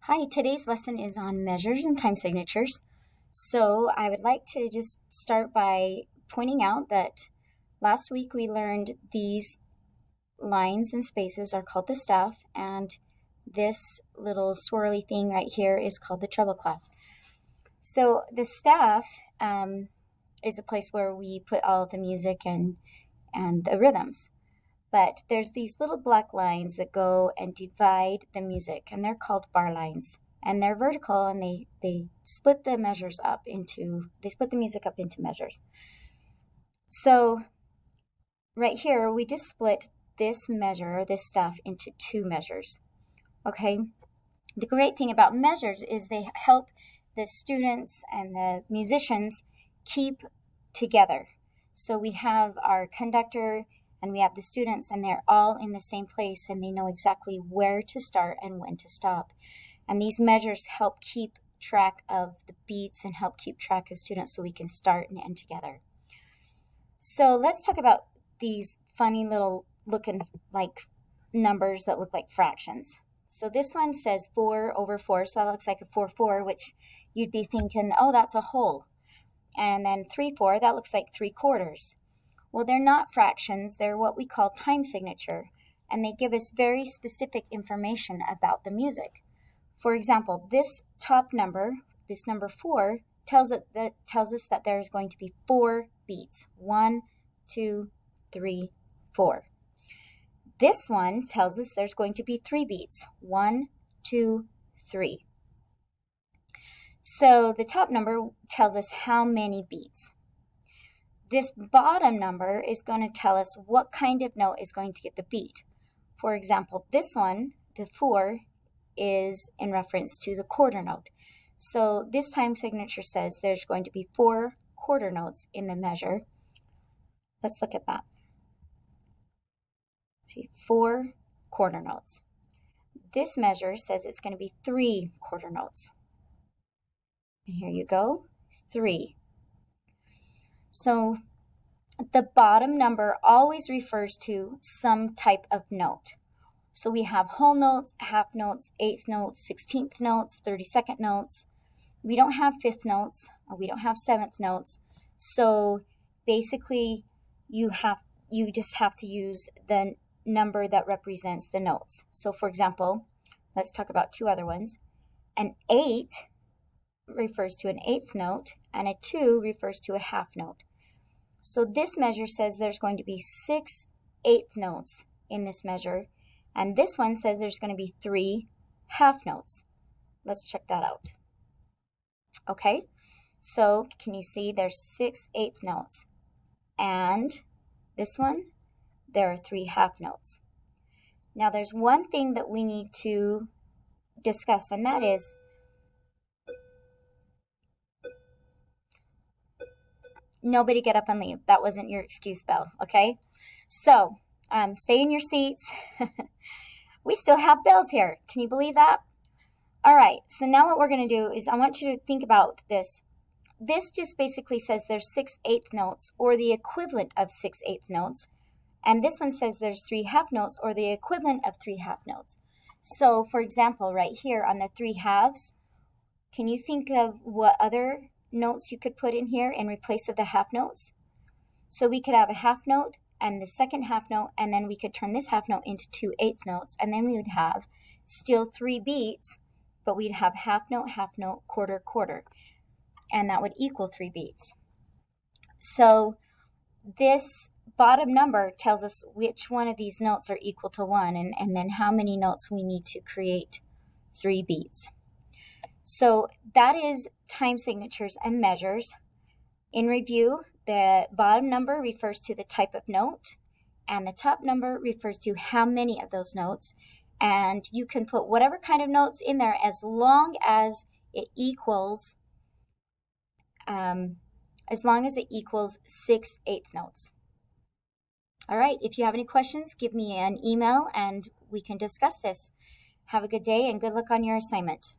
Hi, today's lesson is on measures and time signatures. So I would like to just start by pointing out that last week we learned these lines and spaces are called the staff, and this little swirly thing right here is called the treble clef. So the staff is a place where we put all the music and the rhythms. But there's these little black lines that go and divide the music, and they're called bar lines. And they're vertical, and they split the measures up into, they split the music up into measures. So right here, we just split this measure, this stuff, into two measures, okay? The great thing about measures is they help the students and the musicians keep together. So we have our conductor and we have the students, and they're all in the same place, and they know exactly where to start and when to stop. And these measures help keep track of the beats and help keep track of students so we can start and end together. So let's talk about these funny little looking like numbers that look like fractions. So this one says 4 over 4, so that looks like a 4, 4, which you'd be thinking, oh, that's a whole. And then 3, 4, that looks like 3/4. Well, they're not fractions, they're what we call time signature, and they give us very specific information about the music. For example, this top number, this number 4, tells us that there's going to be 4 beats. 1, 2, 3, 4. This one tells us there's going to be 3 beats. 1, 2, 3. So the top number tells us how many beats. This bottom number is going to tell us what kind of note is going to get the beat. For example, this one, the 4, is in reference to the quarter note. So this time signature says there's going to be 4 quarter notes in the measure. Let's look at that. See, 4 quarter notes. This measure says it's going to be 3 quarter notes. And here you go, 3. So the bottom number always refers to some type of note. So we have whole notes, half notes, eighth notes, 16th notes, 32nd notes. We don't have fifth notes. We don't have seventh notes. So basically you just have to use the number that represents the notes. So for example, let's talk about 2 other ones. An 8 refers to an eighth note, and a 2 refers to a half note. So this measure says there's going to be 6 eighth notes in this measure, and this one says there's going to be 3 half notes. Let's check that out. Okay, so can you see there's 6 eighth notes, and this one, there are 3 half notes. Now there's one thing that we need to discuss, and that is nobody get up and leave. That wasn't your excuse bell, okay? So stay in your seats. We still have bells here. Can you believe that? All right, so now what we're going to do is I want you to think about this. This just basically says there's 6 eighth notes, or the equivalent of 6 eighth notes. And this one says there's 3 half notes, or the equivalent of 3 half notes. So for example, right here on the 3 halves, can you think of what other notes you could put in here in replace of the half notes? So we could have a half note and the second half note, and then we could turn this half note into 2 eighth notes, and then we would have still 3 beats, but we'd have half note, quarter, quarter, and that would equal 3 beats. So this bottom number tells us which one of these notes are equal to 1, and then how many notes we need to create 3 beats. So that is time signatures and measures. In review, the bottom number refers to the type of note, and the top number refers to how many of those notes. And you can put whatever kind of notes in there as long as it equals 6 eighth notes. All right, if you have any questions, give me an email and we can discuss this. Have a good day and good luck on your assignment.